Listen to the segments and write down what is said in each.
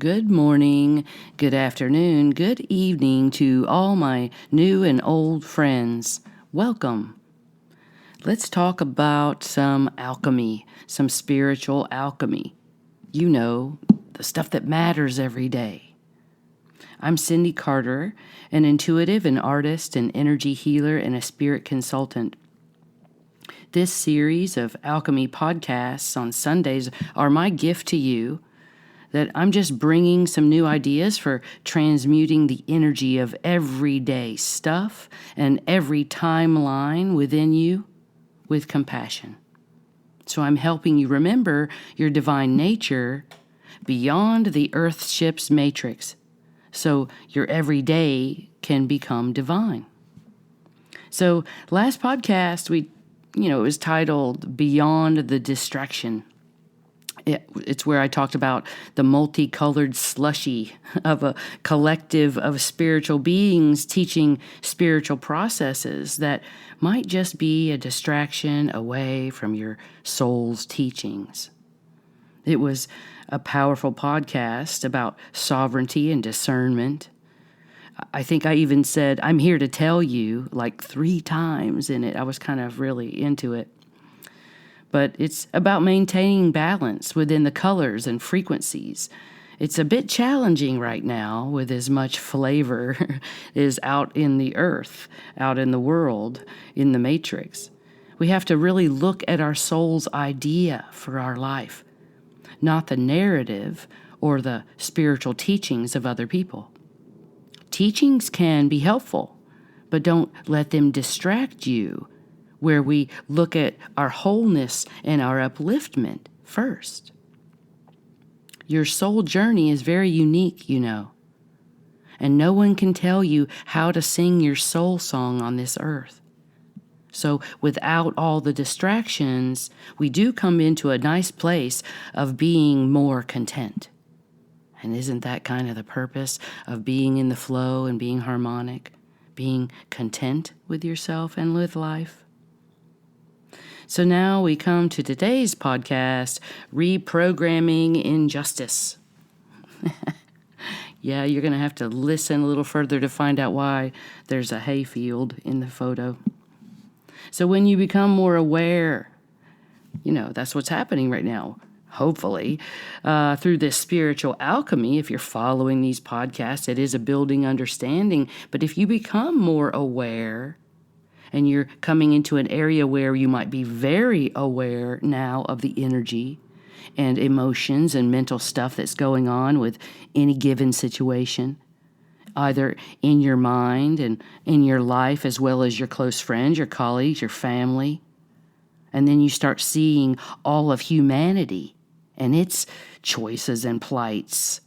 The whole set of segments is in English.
Good morning, good afternoon, good evening to all my new and old friends. Welcome. Let's talk about some alchemy, some spiritual alchemy. You know, the stuff that matters every day. I'm Cindy Carter, an intuitive, an artist, an energy healer, and a spirit consultant. This series of alchemy podcasts on Sundays are my gift to you, that I'm just bringing some new ideas for transmuting the energy of everyday stuff and every timeline within you with compassion. So I'm helping you remember your divine nature beyond the Earthship's matrix, so your everyday can become divine. So last podcast, it was titled Beyond the Distraction. It's where I talked about the multicolored slushy of a collective of spiritual beings teaching spiritual processes that might just be a distraction away from your soul's teachings. It was a powerful podcast about sovereignty and discernment. I think I even said, I'm here to tell you, like 3 times in it. I was kind of really into it. But it's about maintaining balance within the colors and frequencies. It's a bit challenging right now with as much flavor is out in the earth, out in the world, in the matrix. We have to really look at our soul's idea for our life, not the narrative or the spiritual teachings of other people. Teachings can be helpful, but don't let them distract you, where we look at our wholeness and our upliftment first. Your soul journey is very unique, and no one can tell you how to sing your soul song on this earth. So without all the distractions, we do come into a nice place of being more content. And isn't that kind of the purpose of being in the flow and being harmonic, being content with yourself and with life? So now we come to today's podcast, Reprogramming Injustice. Yeah, you're going to have to listen a little further to find out why there's a hayfield in the photo. So when you become more aware, that's what's happening right now, hopefully, through this spiritual alchemy. If you're following these podcasts, it is a building understanding. But if you become more aware, and you're coming into an area where you might be very aware now of the energy and emotions and mental stuff that's going on with any given situation, either in your mind and in your life, as well as your close friends, your colleagues, your family. And then you start seeing all of humanity and its choices and plights.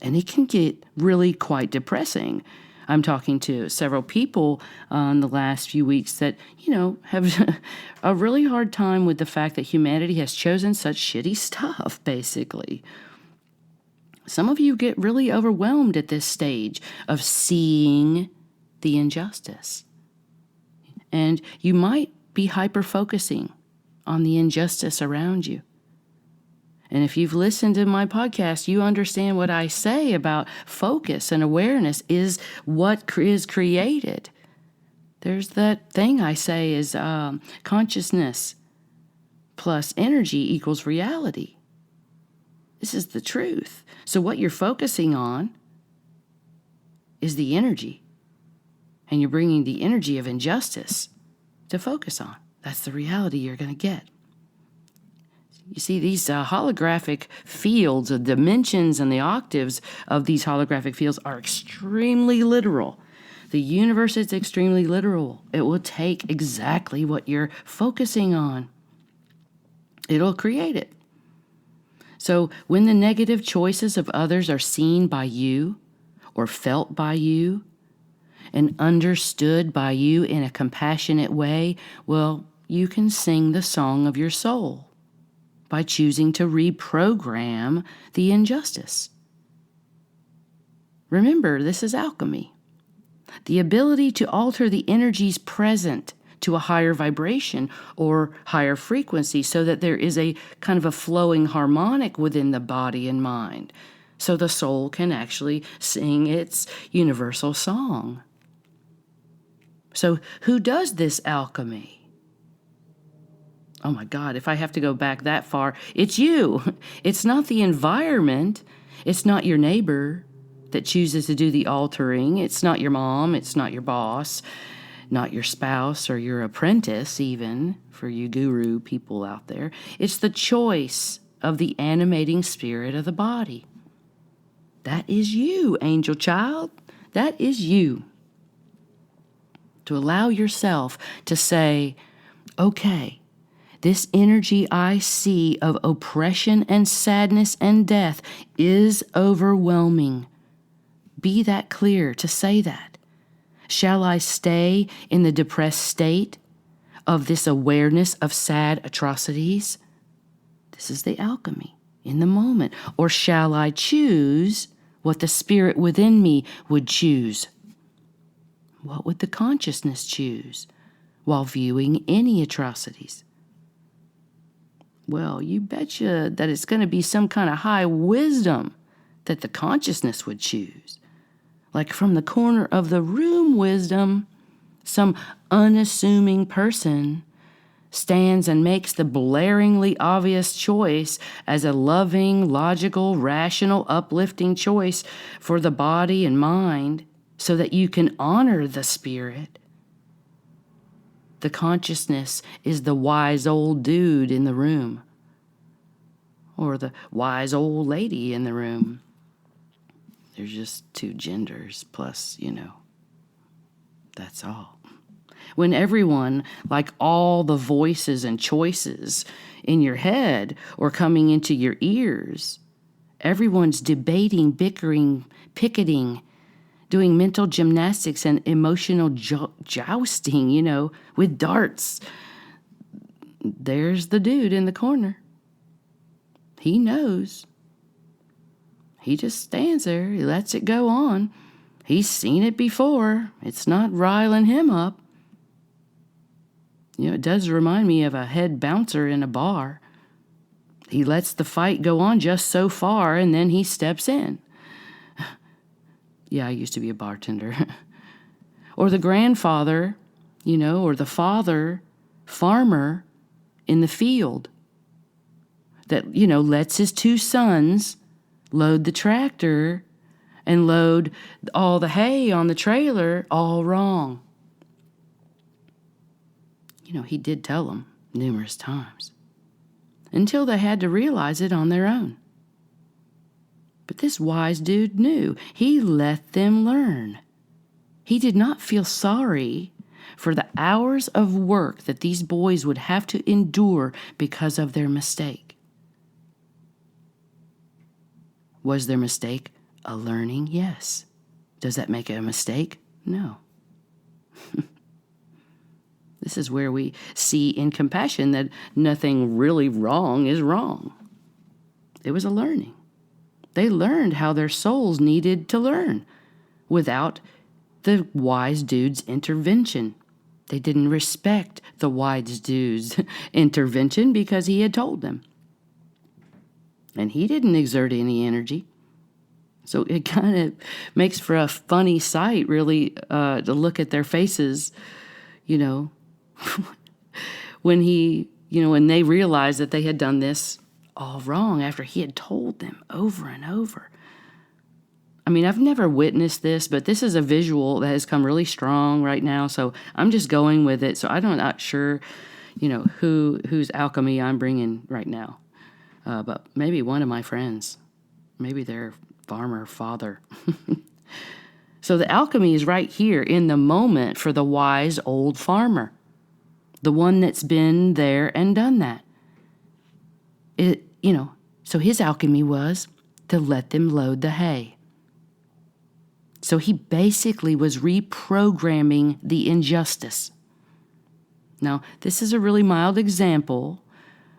And it can get really quite depressing. I'm talking to several people in the last few weeks that, have a really hard time with the fact that humanity has chosen such shitty stuff, basically. Some of you get really overwhelmed at this stage of seeing the injustice. And you might be hyper-focusing on the injustice around you. And if you've listened to my podcast, you understand what I say about focus and awareness is what is created. There's that thing I say is consciousness plus energy equals reality. This is the truth. So what you're focusing on is the energy. And you're bringing the energy of injustice to focus on. That's the reality you're going to get. You see, these holographic fields, the dimensions and the octaves of these holographic fields are extremely literal. The universe is extremely literal. It will take exactly what you're focusing on. It'll create it. So when the negative choices of others are seen by you or felt by you and understood by you in a compassionate way, well, you can sing the song of your soul by choosing to reprogram the injustice. Remember, this is alchemy. The ability to alter the energies present to a higher vibration or higher frequency so that there is a kind of a flowing harmonic within the body and mind. so the soul can actually sing its universal song. So who does this alchemy? Oh my God, if I have to go back that far, it's you. It's not the environment. It's not your neighbor that chooses to do the altering. It's not your mom. It's not your boss, not your spouse or your apprentice even, for you guru people out there. It's the choice of the animating spirit of the body. That is you, angel child. That is you. To allow yourself to say, okay, this energy I see of oppression and sadness and death is overwhelming. Be that clear to say that. Shall I stay in the depressed state of this awareness of sad atrocities? This is the alchemy in the moment. Or shall I choose what the spirit within me would choose? What would the consciousness choose while viewing any atrocities? Well, you betcha that it's going to be some kind of high wisdom that the consciousness would choose. Like from the corner of the room wisdom, some unassuming person stands and makes the blaringly obvious choice as a loving, logical, rational, uplifting choice for the body and mind so that you can honor the spirit. The consciousness is the wise old dude in the room, or the wise old lady in the room. There's just two genders, plus, that's all. When everyone, like all the voices and choices in your head or coming into your ears, everyone's debating, bickering, picketing, doing mental gymnastics and emotional jousting, with darts. There's the dude in the corner. He knows. He just stands there. He lets it go on. He's seen it before. It's not riling him up. It does remind me of a head bouncer in a bar. He lets the fight go on just so far, and then he steps in. Yeah, I used to be a bartender. Or the grandfather, or the father, farmer in the field that, lets his two sons load the tractor and load all the hay on the trailer all wrong. He did tell them numerous times until they had to realize it on their own. But this wise dude knew. He let them learn. He did not feel sorry for the hours of work that these boys would have to endure because of their mistake. Was their mistake a learning? Yes. Does that make it a mistake? No. This is where we see in compassion that nothing really wrong is wrong. It was a learning. They learned how their souls needed to learn without the wise dude's intervention. They didn't respect the wise dude's intervention because he had told them. And he didn't exert any energy. So it kind of makes for a funny sight, really, to look at their faces, when when they realized that they had done this all wrong after he had told them over and over. I mean, I've never witnessed this, but this is a visual that has come really strong right now, so I'm just going with it. So I'm not sure, whose alchemy I'm bringing right now. But maybe one of my friends, maybe their farmer father. So the alchemy is right here in the moment for the wise old farmer, the one that's been there and done that. So his alchemy was to let them load the hay. So he basically was reprogramming the injustice. Now, this is a really mild example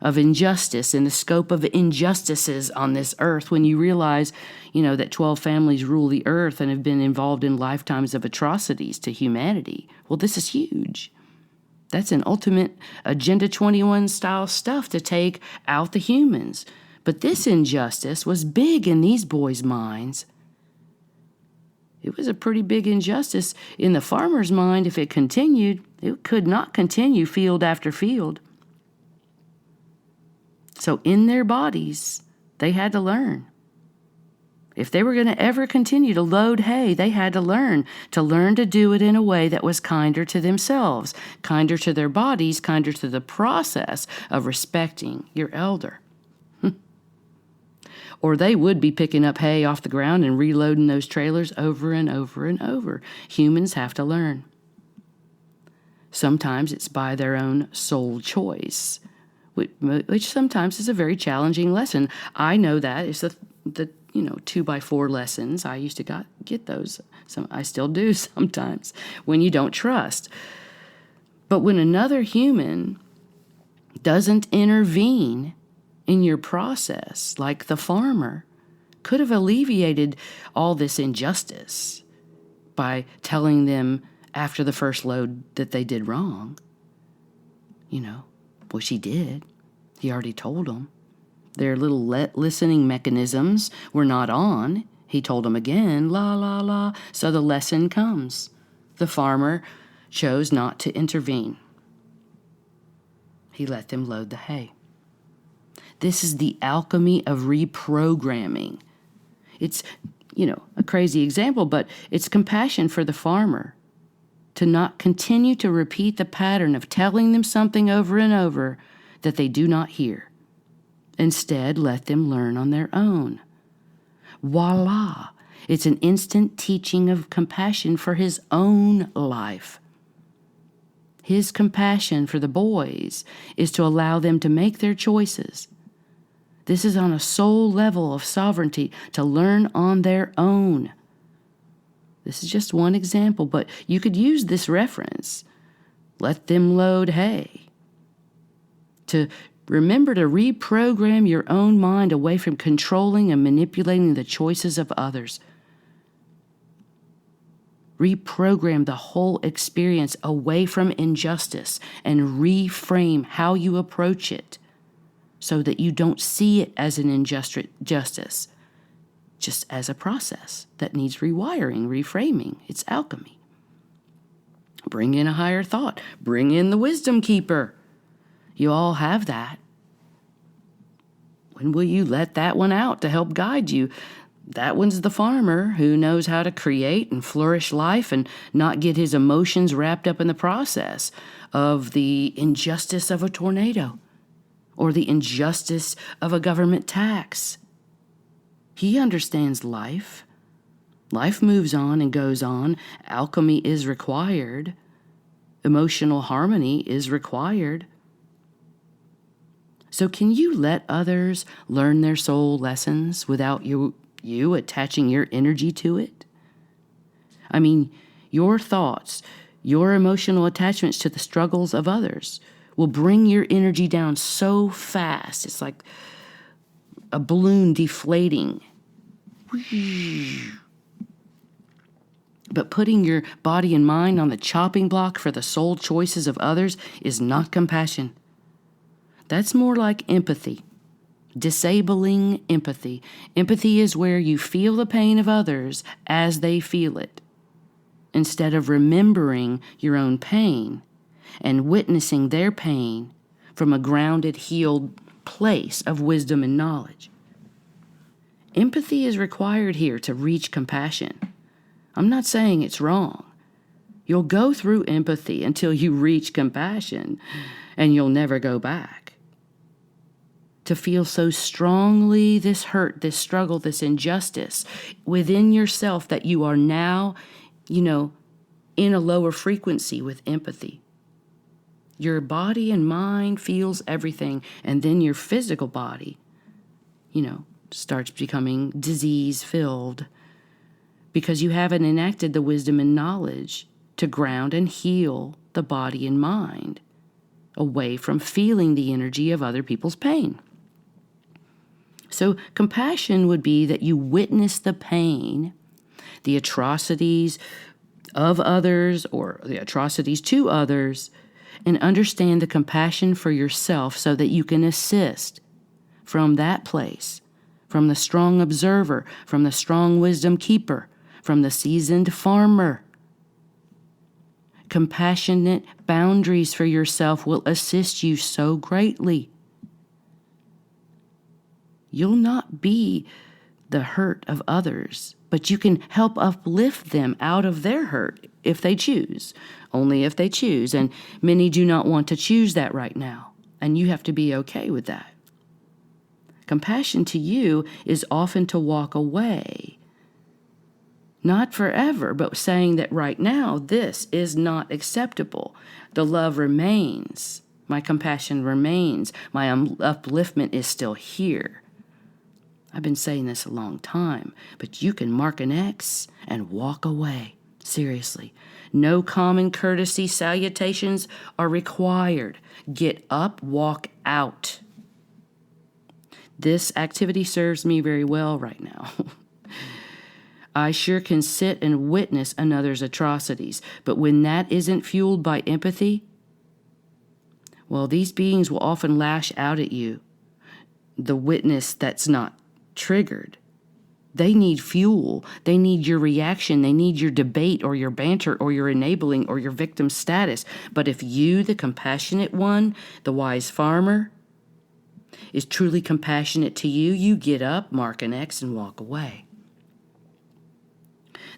of injustice in the scope of injustices on this earth when you realize, that 12 families rule the earth and have been involved in lifetimes of atrocities to humanity. Well, this is huge. That's an ultimate Agenda 21 style stuff to take out the humans But this injustice was big in these boys' minds. It was a pretty big injustice in the farmer's mind. If it continued, it could not continue field after field. So in their bodies, they had to learn. If they were going to ever continue to load hay, they had to learn to do it in a way that was kinder to themselves, kinder to their bodies, kinder to the process of respecting your elder. Or they would be picking up hay off the ground and reloading those trailers over and over and over. Humans have to learn. Sometimes it's by their own soul choice, which sometimes is a very challenging lesson. I know that. It's the 2x4 lessons. I used to get those. I still do sometimes when you don't trust. But when another human doesn't intervene in your process, like the farmer could have alleviated all this injustice by telling them after the first load that they did wrong. Which he did. He already told them. Their little listening mechanisms were not on. He told them again, la, la, la. So the lesson comes. The farmer chose not to intervene. He let them load the hay. This is the alchemy of reprogramming. It's, a crazy example, but it's compassion for the farmer to not continue to repeat the pattern of telling them something over and over that they do not hear. Instead, let them learn on their own. Voila! It's an instant teaching of compassion for his own life. His compassion for the boys is to allow them to make their choices. This is on a soul level of sovereignty to learn on their own. This is just one example, but you could use this reference. Let them load hay. To remember to reprogram your own mind away from controlling and manipulating the choices of others. Reprogram the whole experience away from injustice and reframe how you approach it so that you don't see it as an injustice, just as a process that needs rewiring, reframing. It's alchemy. Bring in a higher thought. Bring in the wisdom keeper. You all have that. When will you let that one out to help guide you? That one's the farmer who knows how to create and flourish life and not get his emotions wrapped up in the process of the injustice of a tornado or the injustice of a government tax. He understands life. Life moves on and goes on. Alchemy is required. Emotional harmony is required. So can you let others learn their soul lessons without you attaching your energy to it? I mean, your thoughts, your emotional attachments to the struggles of others will bring your energy down so fast. It's like a balloon deflating. But putting your body and mind on the chopping block for the soul choices of others is not compassion. That's more like empathy. Disabling empathy. Empathy is where you feel the pain of others as they feel it, instead of remembering your own pain and witnessing their pain from a grounded, healed place of wisdom and knowledge. Empathy is required here to reach compassion. I'm not saying it's wrong. You'll go through empathy until you reach compassion, and you'll never go back. To feel so strongly this hurt, this struggle, this injustice within yourself that you are now, in a lower frequency with empathy. Your body and mind feels everything, and then your physical body, starts becoming disease-filled because you haven't enacted the wisdom and knowledge to ground and heal the body and mind away from feeling the energy of other people's pain. So compassion would be that you witness the pain, the atrocities of others or the atrocities to others, and understand the compassion for yourself so that you can assist from that place, from the strong observer, from the strong wisdom keeper, from the seasoned farmer. Compassionate boundaries for yourself will assist you so greatly. You'll not be the hurt of others, but you can help uplift them out of their hurt if they choose, only if they choose. And many do not want to choose that right now, and you have to be okay with that. Compassion to you is often to walk away. Not forever, but saying that right now, this is not acceptable. The love remains. My compassion remains. My upliftment is still here. I've been saying this a long time, but you can mark an X and walk away. Seriously. No common courtesy salutations are required. Get up, walk out. This activity serves me very well right now. I sure can sit and witness another's atrocities, but when that isn't fueled by empathy, well, these beings will often lash out at you. The witness that's not triggered. They need fuel. They need your reaction. They need your debate or your banter or your enabling or your victim status. But if you, the compassionate one, the wise farmer, is truly compassionate to you, you get up, mark an X, and walk away.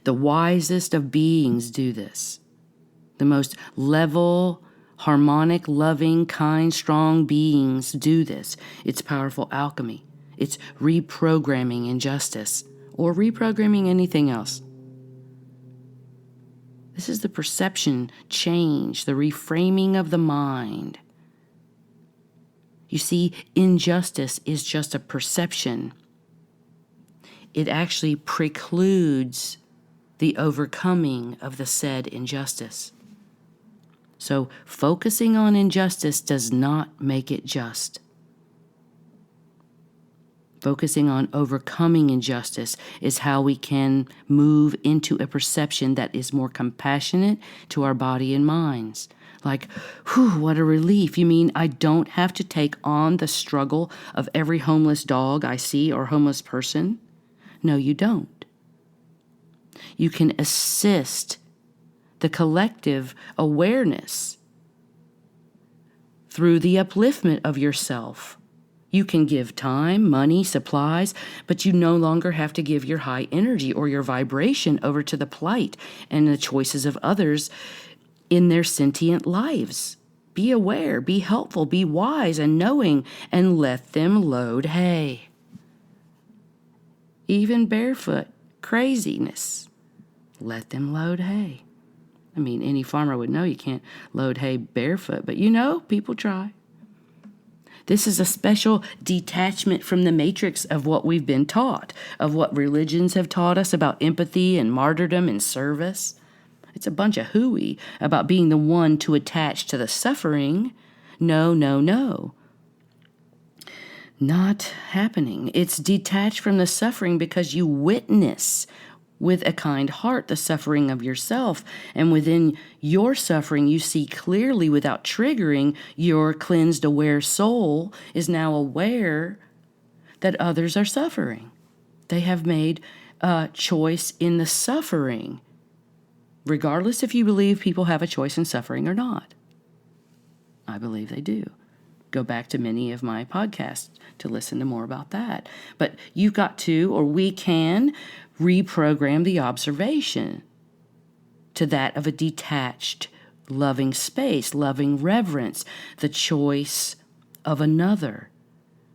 The wisest of beings do this. The most level, harmonic, loving, kind, strong beings do this. It's powerful alchemy. It's reprogramming injustice, or reprogramming anything else. This is the perception change, the reframing of the mind. You see, injustice is just a perception. It actually precludes the overcoming of the said injustice. So focusing on injustice does not make it just. Focusing on overcoming injustice is how we can move into a perception that is more compassionate to our body and minds. Like, whew, what a relief. You mean I don't have to take on the struggle of every homeless dog I see or homeless person? No, you don't. You can assist the collective awareness through the upliftment of yourself. You can give time, money, supplies, but you no longer have to give your high energy or your vibration over to the plight and the choices of others in their sentient lives. Be aware, be helpful, be wise and knowing, and let them load hay. Even barefoot craziness. Let them load hay. I mean, any farmer would know you can't load hay barefoot, but people try. This is a special detachment from the matrix of what we've been taught, of what religions have taught us about empathy and martyrdom and service. It's a bunch of hooey about being the one to attach to the suffering. No, no, no. Not happening. It's detached from the suffering because you witness with a kind heart the suffering of yourself, and within your suffering you see clearly without triggering. Your cleansed, aware soul is now aware that others are suffering. They have made a choice in the suffering, regardless if you believe people have a choice in suffering or not. I believe they do. Go back to many of my podcasts to listen to more about that. But you've got to, or we can, reprogram the observation to that of a detached, loving space, loving reverence, the choice of another.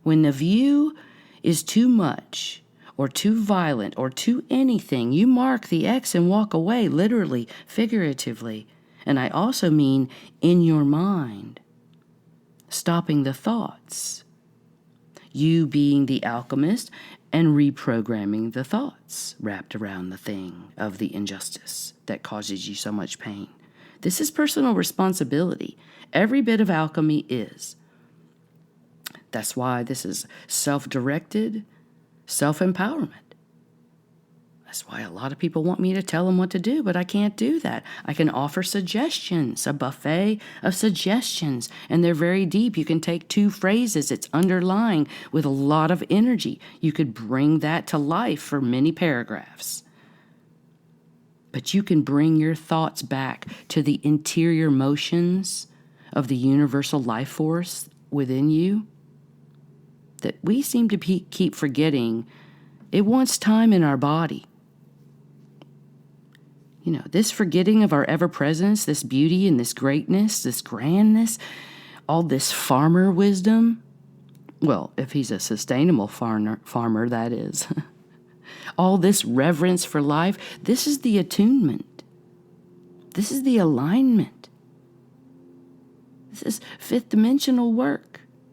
When the view is too much or too violent or too anything, you mark the X and walk away, literally, figuratively. And I also mean in your mind, stopping the thoughts. You being the alchemist and reprogramming the thoughts wrapped around the thing of the injustice that causes you so much pain. This is personal responsibility. Every bit of alchemy is. That's why this is self-directed, self-empowerment. That's why a lot of people want me to tell them what to do, but I can't do that. I can offer suggestions, a buffet of suggestions, and they're very deep. You can take 2 phrases, it's underlying with a lot of energy. You could bring that to life for many paragraphs. But you can bring your thoughts back to the interior motions of the universal life force within you that we seem to keep forgetting. It wants time in our body. This forgetting of our ever-presence, this beauty and this greatness, this grandness, all this farmer wisdom. Well, if he's a sustainable farmer, that is. All this reverence for life, this is the attunement. This is the alignment. This is 5th dimensional work.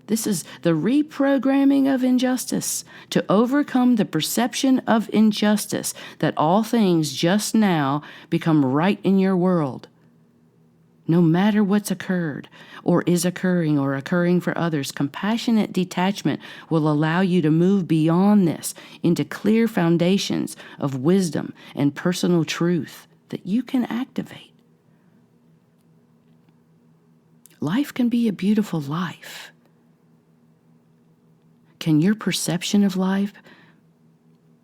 This is the reprogramming of injustice to overcome the perception of injustice, that all things just now become right in your world. No matter what's occurred or is occurring or occurring for others, compassionate detachment will allow you to move beyond this into clear foundations of wisdom and personal truth that you can activate. Life can be a beautiful life. Can your perception of life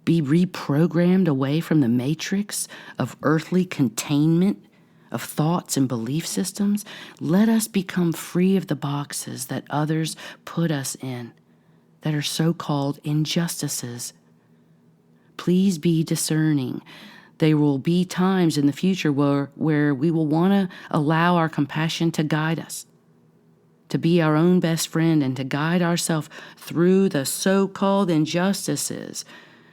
be reprogrammed away from the matrix of earthly containment of thoughts and belief systems? Let us become free of the boxes that others put us in that are so-called injustices. Please be discerning. There will be times in the future where we will want to allow our compassion to guide us, to be our own best friend and to guide ourselves through the so-called injustices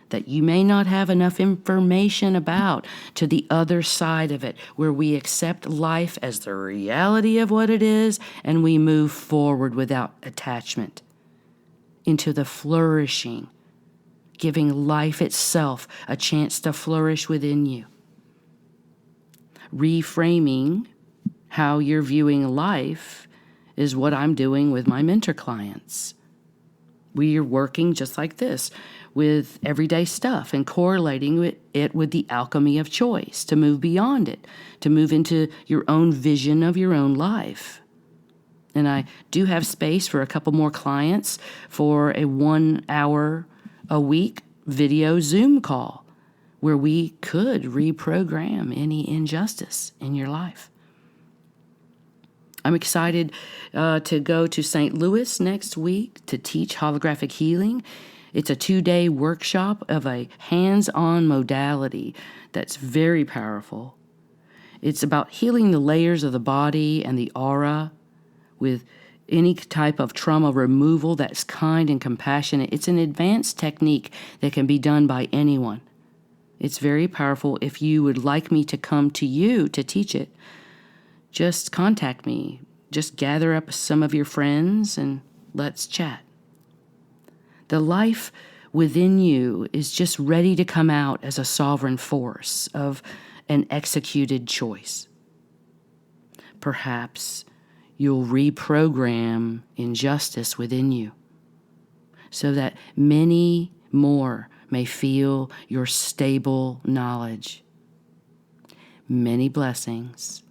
that you may not have enough information about, to the other side of it, where we accept life as the reality of what it is and we move forward without attachment into the flourishing, giving life itself a chance to flourish within you. Reframing how you're viewing life is what I'm doing with my mentor clients. We are working just like this with everyday stuff and correlating it with the alchemy of choice to move beyond it, to move into your own vision of your own life. And I do have space for a couple more clients for a 1 hour a week video Zoom call where we could reprogram any injustice in your life. I'm excited to go to St. Louis next week to teach holographic healing. It's a 2-day workshop of a hands-on modality that's very powerful. It's about healing the layers of the body and the aura with any type of trauma removal that's kind and compassionate. It's an advanced technique that can be done by anyone. It's very powerful. If you would like me to come to you to teach it, just contact me. Just gather up some of your friends and let's chat. The life within you is just ready to come out as a sovereign force of an executed choice. Perhaps you'll reprogram injustice within you so that many more may feel your stable knowledge. Many blessings.